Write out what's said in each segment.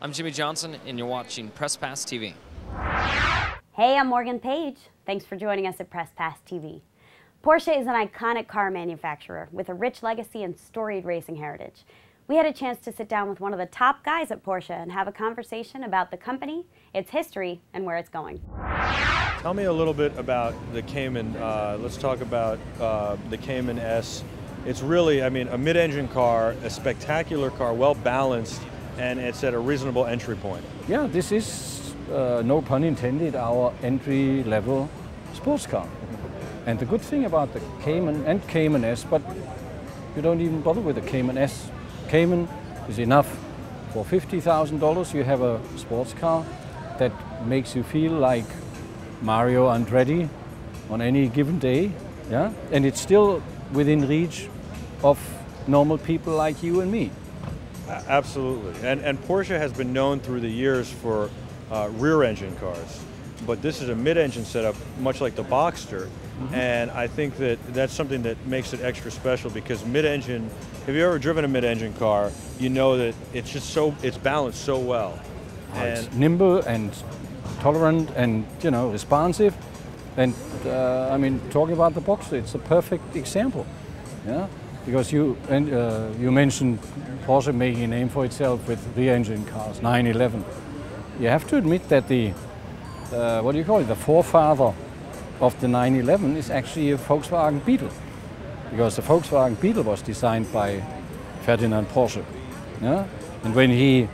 I'm Jimmy Johnson, and you're watching PressPassTV. Hey, I'm Morgan Page. Thanks for joining us at PressPassTV. Porsche is an iconic car manufacturer with a rich legacy and storied racing heritage. We had a chance to sit down with one of the top guys at Porsche and have a conversation about the company, its history, and where it's going. Tell me a little bit about the Cayman. Let's talk about the Cayman S. It's really, I mean, a mid-engine car, a spectacular car, well balanced, and it's at a reasonable entry point. Yeah, this is, no pun intended, our entry-level sports car. And the good thing about the Cayman and Cayman S, but you don't even bother with the Cayman S. Cayman is enough. For $50,000 you have a sports car that makes you feel like Mario Andretti on any given day, yeah? And it's still within reach of normal people like you and me. Absolutely, and Porsche has been known through the years for rear-engine cars, but this is a mid-engine setup, much like the Boxster, and I think that that's something that makes it extra special because mid-engine, if you've ever driven a mid-engine car, you know that it's just it's balanced so well. It's nimble and tolerant and, you know, responsive, and I mean, talking about the Boxster, it's a perfect example, yeah? Because you mentioned Porsche making a name for itself with rear-engine cars, 911. You have to admit that the, what do you call it, the forefather of the 911 is actually a Volkswagen Beetle. Because the Volkswagen Beetle was designed by Ferdinand Porsche. Yeah? And when he,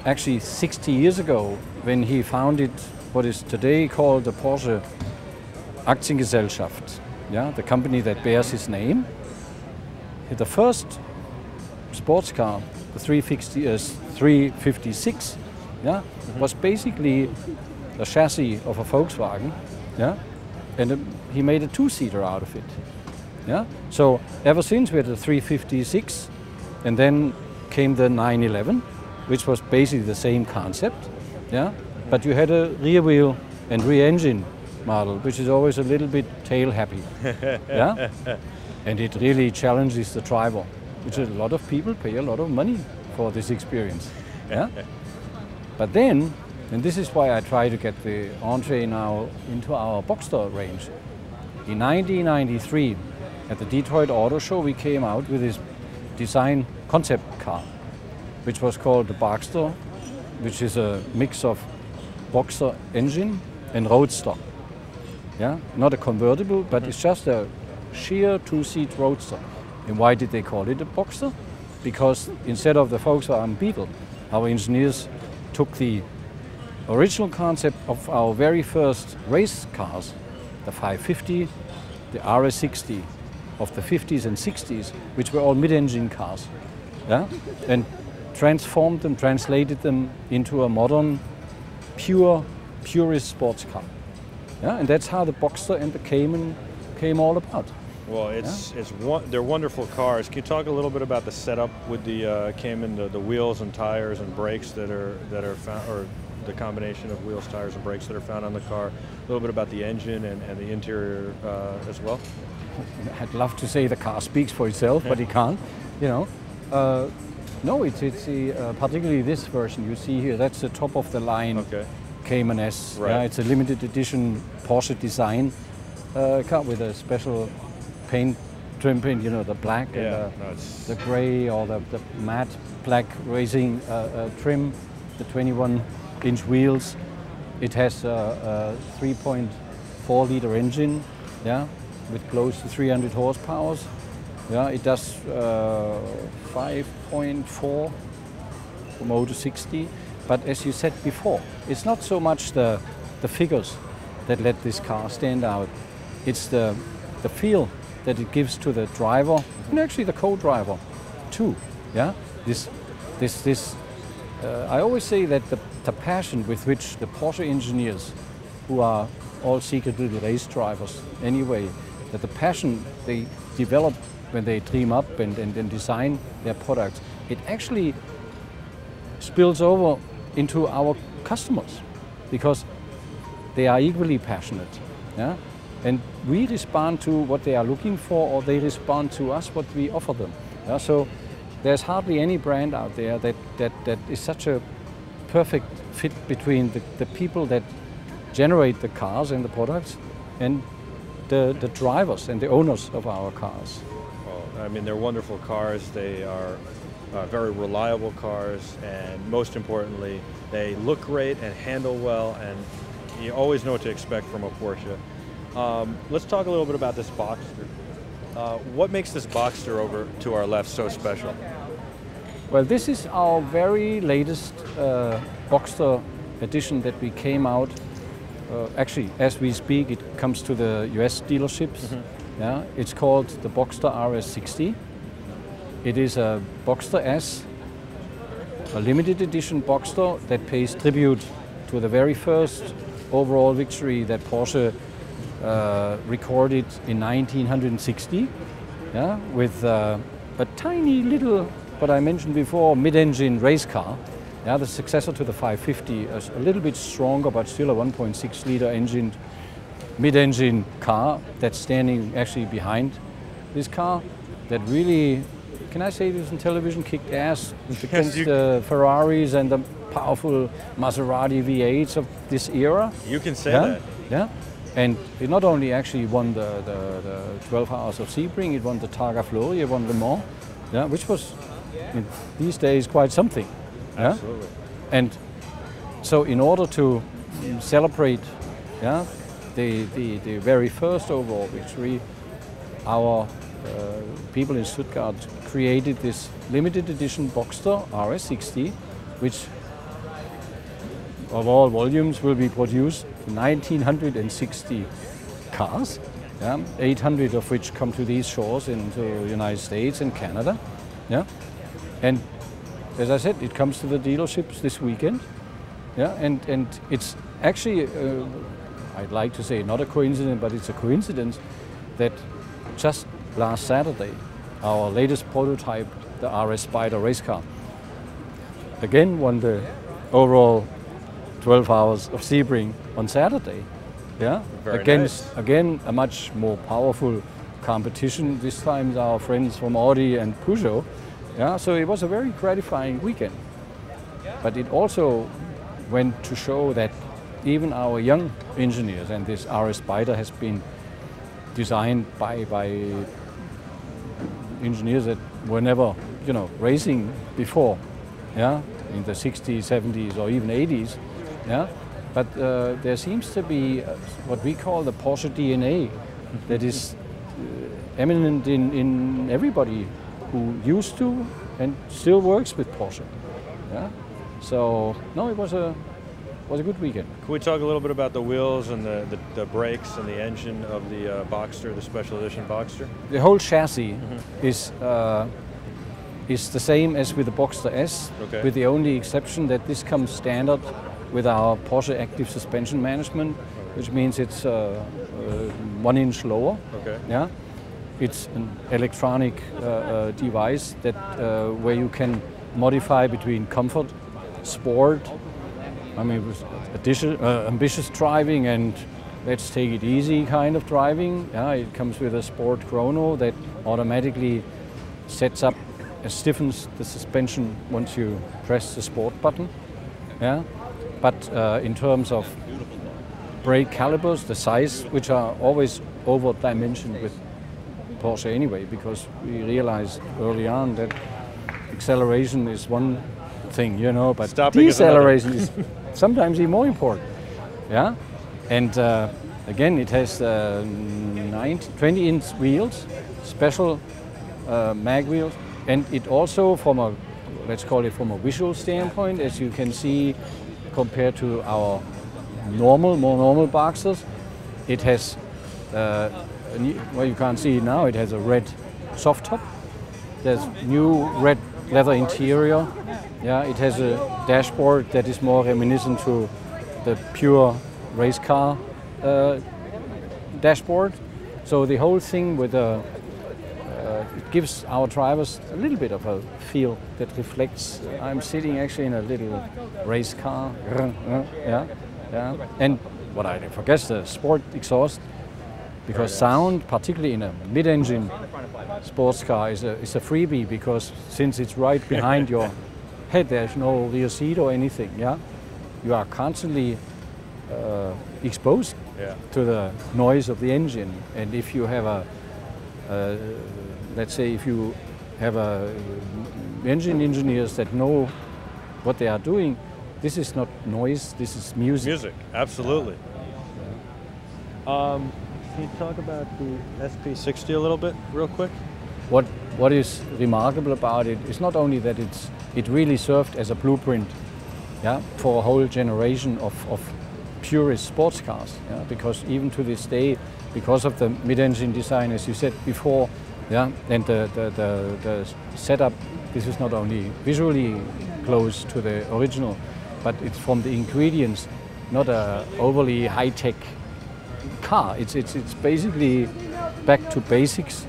actually 60 years ago, when he founded what is today called the Porsche Aktiengesellschaft, yeah? The company that bears his name, the first sports car, the 356, yeah, was basically the chassis of a Volkswagen, yeah, and he made a two-seater out of it, yeah. So ever since we had the 356, and then came the 911, which was basically the same concept, yeah, but you had a rear wheel and rear engine model, which is always a little bit tail happy, yeah. And it really challenges the driver, which a lot of people pay a lot of money for this experience. Yeah? But then, and this is why I try to get the entree now into our Boxster range. In 1993, at the Detroit Auto Show, we came out with this design concept car, which was called the Boxster, which is a mix of Boxster engine and roadster. Yeah? Not a convertible, but it's just a sheer two-seat roadster. And why did they call it a Boxster? Because instead of the Volkswagen Beetle, our engineers took the original concept of our very first race cars, the 550, the RS60 of the 50s and 60s, which were all mid-engine cars, yeah? And transformed them, translated them into a modern, purist sports car. Yeah? And that's how the Boxster and the Cayman came all about. Well, they're wonderful cars. Can you talk a little bit about the setup with the Cayman, the wheels and tires and brakes that are found, or the combination of wheels, tires, and brakes that are found on the car? A little bit about the engine and the interior as well. I'd love to say the car speaks for itself, but it can't. You know, no, it's particularly this version you see here. That's the top of the line Cayman S. Right. Yeah, it's a limited edition Porsche design car with a special paint trim paint, you know, the black and the gray or the matte black racing trim, the 21-inch wheels. It has a 3.4 liter engine, yeah, with close to 300 horsepower. Yeah, it does 5.4 from 0 to 60. But as you said before, it's not so much the figures that let this car stand out. It's the feel that it gives to the driver and actually the co-driver too. Yeah, I always say that the passion with which the Porsche engineers, who are all secret little race drivers anyway, that the passion they develop when they dream up and design their products, it actually spills over into our customers because they are equally passionate. Yeah? And we respond to what they are looking for, or they respond to us what we offer them. Yeah? So there's hardly any brand out there that is such a perfect fit between the people that generate the cars and the products and the drivers and the owners of our cars. Well, I mean, they're wonderful cars. They are very reliable cars, and most importantly, they look great and handle well, and you always know what to expect from a Porsche. Let's talk a little bit about this Boxster. What makes this Boxster over to our left so special? Well, this is our very latest Boxster edition that we came out. Actually, as we speak, it comes to the US dealerships. Mm-hmm. Yeah, it's called the Boxster RS60. It is a Boxster S, a limited edition Boxster that pays tribute to the very first overall victory that Porsche recorded in 1960, yeah, with a tiny little, what I mentioned before, mid-engine race car. Yeah, the successor to the 550, a little bit stronger, but still a 1.6 liter engine, mid-engine car that's standing actually behind this car that really, can I say this on television, kicked ass against the Ferraris and the powerful Maserati V8s of this era. You can say yeah? that. Yeah, and it not only actually won the 12 Hours of Sebring, it won the Targa Florio, it won Le Mans, yeah, which was in these days quite something. Yeah? Absolutely. And so in order to celebrate, yeah, the very first overall victory, our people in Stuttgart created this limited edition Boxster RS60, which of all volumes will be produced 1,960 cars, yeah, 800 of which come to these shores into the United States and Canada. Yeah? And as I said, it comes to the dealerships this weekend. Yeah? And it's actually, I'd like to say not a coincidence, but it's a coincidence that just last Saturday, our latest prototype, the RS Spider race car, again won the overall 12 Hours of Sebring on Saturday. Yeah, Very against nice. Again a much more powerful competition. This time our friends from Audi and Peugeot. Yeah, so it was a very gratifying weekend. But it also went to show that even our young engineers, and this RS Spider has been designed by engineers that were never, racing before, yeah, in the 60s, 70s, or even 80s, yeah. But there seems to be what we call the Porsche DNA that is eminent in everybody who used to and still works with Porsche, yeah. So no, it was a good weekend. Can we talk a little bit about the wheels and the brakes and the engine of the Boxster, the special edition Boxster? The whole chassis is the same as with the Boxster S, Okay. with the only exception that this comes standard with our Porsche Active Suspension Management, which means it's 1 inch lower. Okay. Yeah, it's an electronic device that where you can modify between comfort, sport. I mean, with ambitious driving and let's take it easy kind of driving. Yeah, it comes with a sport chrono that automatically sets up and stiffens the suspension once you press the sport button. Yeah, but in terms of brake calipers, the size, which are always over-dimensioned with Porsche anyway, because we realized early on that acceleration is one thing, but Stopping deceleration is sometimes even more important. Yeah, and again, it has 20-inch wheels, special mag wheels, and it also, let's call it from a visual standpoint, as you can see, compared to our more normal Boxsters, it has, well, you can't see it now, it has a red soft top. There's new red leather interior. Yeah, it has a dashboard that is more reminiscent to the pure race car dashboard. So the whole thing with it gives our drivers a little bit of a feel that reflects. I'm sitting actually in a little race car. Yeah. And what I forget, the sport exhaust, because sound, particularly in a mid-engine sports car, is a freebie, because since it's right behind your hey, there's no rear seat or anything. Yeah, you are constantly exposed to the noise of the engine, and if you have let's say if you have engine engineers that know what they are doing, this is not noise, this is music. Music, absolutely. Can you talk about the SP60 a little bit, real quick? What is remarkable about it is not only that it really served as a blueprint, yeah, for a whole generation of purist sports cars, yeah, because even to this day, because of the mid-engine design, as you said before, yeah, and the setup, this is not only visually close to the original, but it's from the ingredients, not a overly high-tech car. It's basically back to basics,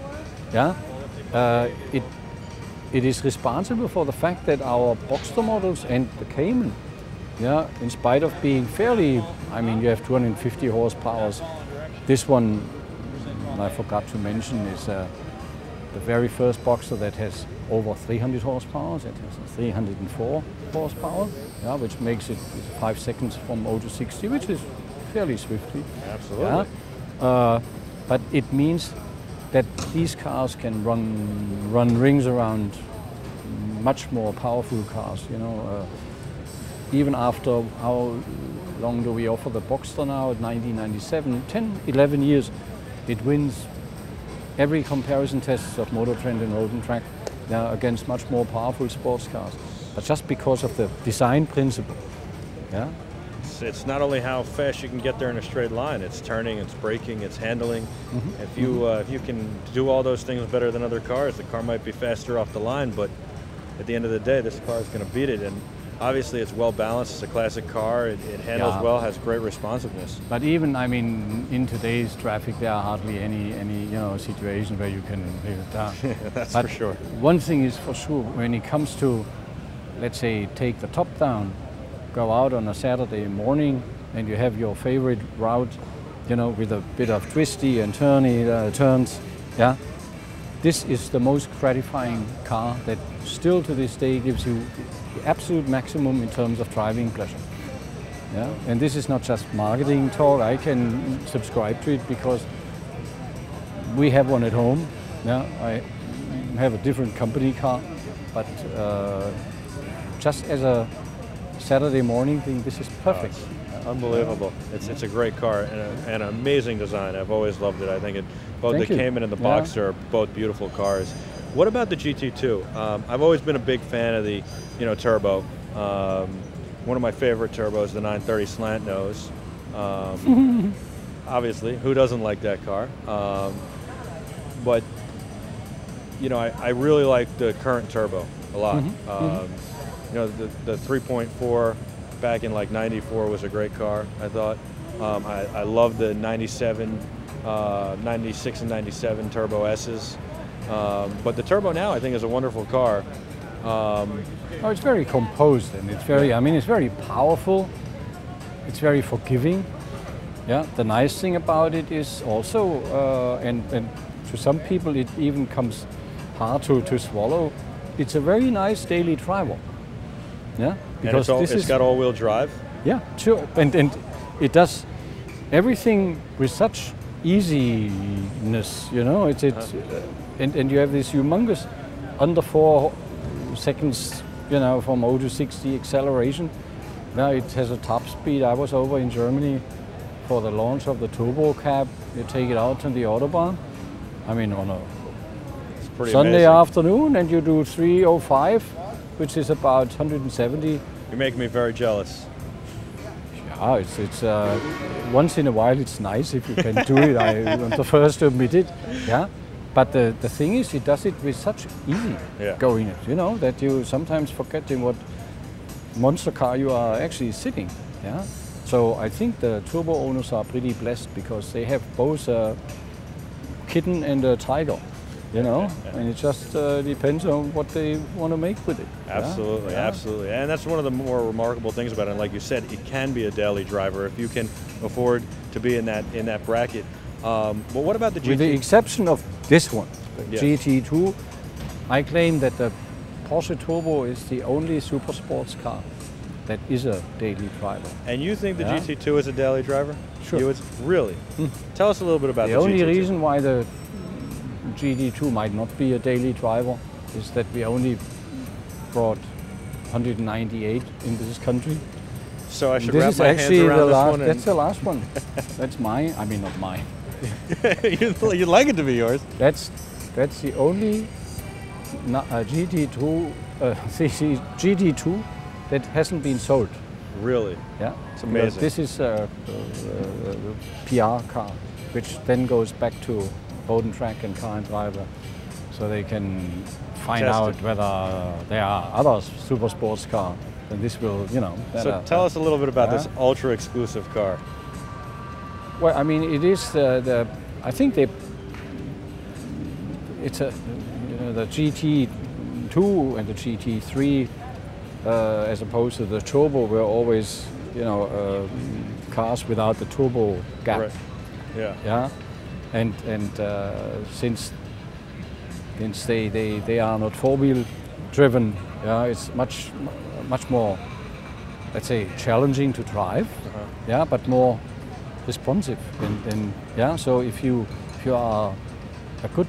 yeah. It is responsible for the fact that our Boxster models and the Cayman, yeah, in spite of being fairly, I mean, you have 250 horsepower. This one, I forgot to mention, is the very first Boxster that has over 300 horsepower. It has 304 horsepower, yeah, which makes it 5 seconds from 0 to 60, which is fairly swiftly. Absolutely. Yeah. But it means that these cars can run rings around much more powerful cars. You know, even after how long do we offer the Boxster now? At 1997, 10, 11 years, it wins every comparison test of Motor Trend and Road and Track against much more powerful sports cars. But just because of the design principle, yeah. It's not only how fast you can get there in a straight line, it's turning, it's braking, it's handling. Mm-hmm. If you can do all those things better than other cars, the car might be faster off the line, but at the end of the day, this car is going to beat it. And obviously it's well balanced, it's a classic car, it handles well, has great responsiveness. But even, I mean, in today's traffic, there are hardly any situation where you can leave it down. That's but for sure. One thing is for sure, when it comes to, let's say, take the top down, go out on a Saturday morning and you have your favorite route, you know, with a bit of twisty and turny turns, yeah. This is the most gratifying car that still to this day gives you the absolute maximum in terms of driving pleasure. Yeah, and this is not just marketing talk. I can subscribe to it because we have one at home. Yeah, I have a different company car, but just as a Saturday morning thing, this is perfect. Unbelievable. It's a great car and an amazing design. I've always loved it. I think both the Cayman and the Boxster are both beautiful cars. What about the GT2? I've always been a big fan of the, turbo. One of my favorite turbos, the 930 slant nose. Obviously, who doesn't like that car? But I really like the current turbo a lot. The 3.4 back in like '94 was a great car, I thought. I love the 97, 96 and 97 Turbo S's. But the Turbo now I think is a wonderful car. It's very composed and it's very, it's very powerful. It's very forgiving. Yeah, the nice thing about it is also, and to some people it even comes hard to swallow, it's a very nice daily driver. Yeah, because it's got all-wheel drive. Yeah, sure, and it does everything with such easiness. And you have this humongous under 4 seconds, from 0 to 60 acceleration. Now it has a top speed. I was over in Germany for the launch of the Turbo Cab. You take it out on the Autobahn. I mean, on a Sunday afternoon, and you do 305. Which is about 170. You make me very jealous. Yeah, it's once in a while it's nice if you can do it. I'm the first to admit it. Yeah, but the thing is, it does it with such easy going. That you sometimes forget in what monster car you are actually sitting. Yeah, so I think the turbo owners are pretty blessed because they have both a kitten and a tiger. And it just depends on what they want to make with it. Absolutely, absolutely. And that's one of the more remarkable things about it. And like you said, it can be a daily driver if you can afford to be in that bracket. But what about the GT? With the exception of this one, the GT2, I claim that the Porsche Turbo is the only super sports car that is a daily driver. And you think the GT2 is a daily driver? Sure. Really? Tell us a little bit about the GT2. The only reason why the GT2 might not be a daily driver is that we only brought 198 in this country. So I should this wrap is my actually hands around the this last. one. That's the last one. That's mine. I mean, not mine. You'd like it to be yours. That's the only GT2 GT2 that hasn't been sold. Really? Yeah, it's amazing. This is a PR car, which then goes back to Road and Track and Car and Driver, so they can find out whether there are other super sports cars. And this will, you know. So tell us a little bit about this ultra exclusive car. Well, I mean, it is I think it's a, you know, the GT2 and the GT3, as opposed to the turbo, were always, you know, cars without the turbo gap. Right. Yeah. Yeah, and since they are not four-wheel driven, yeah, it's much more, let's say, challenging to drive. Yeah, but more responsive. And yeah, so if you are a good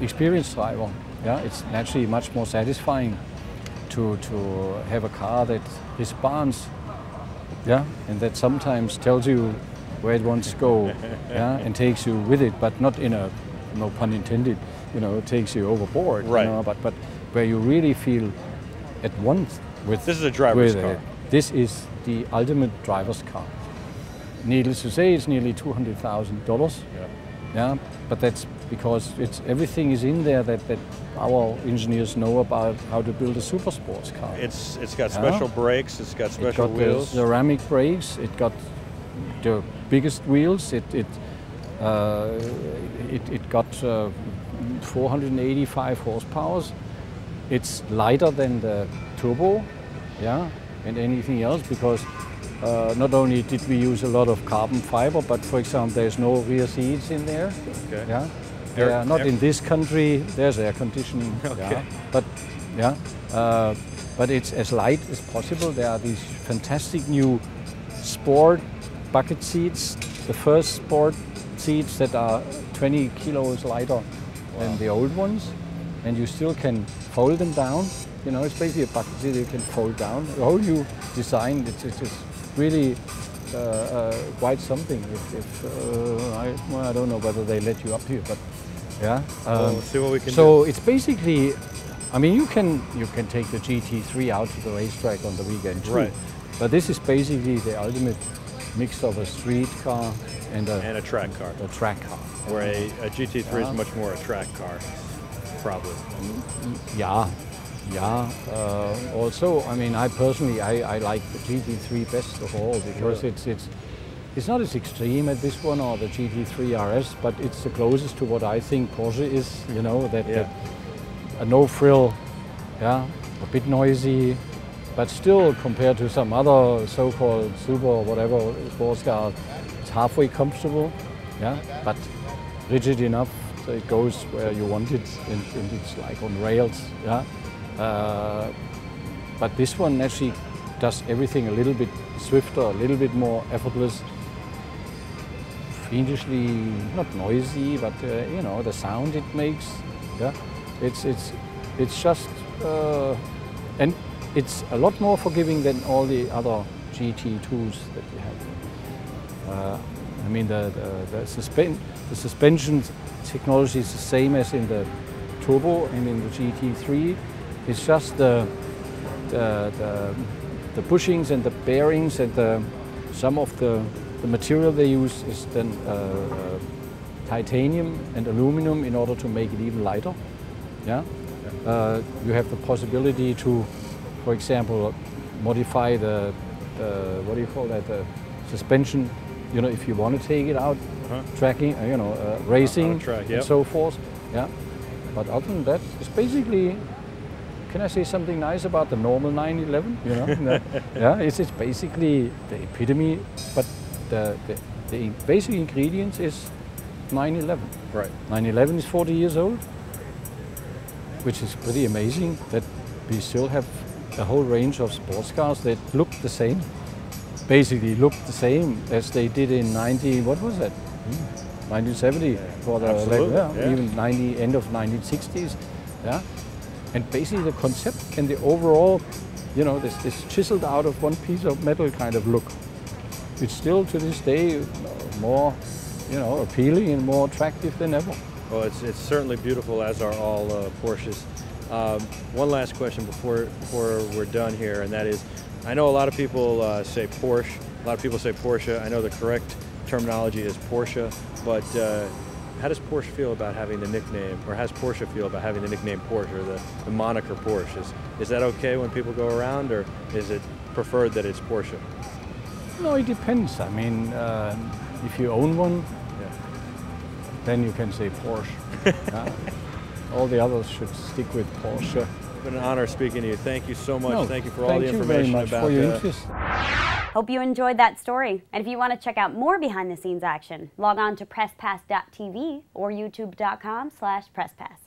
experienced driver, yeah, it's naturally much more satisfying to have a car that responds, yeah, and that sometimes tells you where it wants to go, yeah, and takes you with it, but not in a, no pun intended, you know, takes you overboard, right? You know, but where you really feel at once with. This is a driver's car. This is the ultimate driver's car. Needless to say, it's nearly $200,000. Yeah, but that's because everything is in there that our engineers know about how to build a super sports car. It's got special brakes. It's got special wheels. The ceramic brakes. It got the biggest wheels. It got 485 horsepower. It's lighter than the turbo, yeah, and anything else, because not only did we use a lot of carbon fiber, but for example, there's no rear seats in there. Okay. Yeah. They are not in this country. There's air conditioning. Okay. Yeah. But it's as light as possible. There are these fantastic new sport bucket seats, the first sport seats that are 20 kilos lighter than the old ones, and you still can fold them down. You know, it's basically a bucket seat you can fold down. The whole new design, it's really quite something. I don't know whether they let you up here, but yeah. We'll see what we can do. So it's basically, I mean, you can take the GT3 out to the racetrack on the weekend too. Right. But this is basically the ultimate mix of a street car and a track car. A track car. Where a GT3 is much more a track car, probably. Yeah. Also, I mean, I personally like the GT3 best of all, because it's not as extreme as this one or the GT3 RS, but it's the closest to what I think Porsche is. You know, that a no frill, yeah, a bit noisy, but still compared to some other so-called super or whatever sports car, it's halfway comfortable, yeah, but rigid enough so it goes where you want it, and it's like on rails, yeah. But this one actually does everything a little bit swifter, a little bit more effortless, fiendishly not noisy, but you know, the sound it makes, yeah. It's just and it's a lot more forgiving than all the other GT2s that we have. I mean, the suspension technology is the same as in the turbo and in the GT3. It's just the bushings and the bearings and some of the material they use is then titanium and aluminum in order to make it even lighter. Yeah. You have the possibility to, for example, modify the what do you call that? The suspension. You know, if you want to take it out, tracking, you know, racing and so forth. Yeah. But other than that, it's basically. Can I say something nice about the normal 911? You know, yeah, it's basically the epitome, but the basic ingredients is 911. Right. 911 is 40 years old. which is pretty amazing that we still have a whole range of sports cars that look the same, basically look the same as they did in 1970, for the even end of 1960s, yeah. And basically the concept and the overall, you know, this chiseled out of one piece of metal kind of look, which still to this day more, you know, appealing and more attractive than ever. Well, it's certainly beautiful, as are all Porsches. One last question before we're done here, and that is, I know a lot of people say Porsche, a lot of people say Porsche. I know the correct terminology is Porsche, but how does Porsche feel about having the nickname, or how does Porsche feel about having the nickname Porsche, or the moniker Porsche? Is that okay when people go around, or is it preferred that it's Porsche? No, it depends. I mean, if you own one, then you can say Porsche. All the others should stick with Porsche. It's been an honor speaking to you. Thank you so much. No, thank you for all the information very much about for your interest. Hope you enjoyed that story. And if you want to check out more behind the scenes action, log on to PressPass.tv or YouTube.com/PressPass.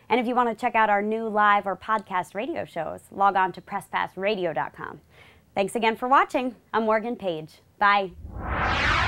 And if you want to check out our new live or podcast radio shows, log on to PressPassRadio.com. Thanks again for watching. I'm Morgan Page. Bye.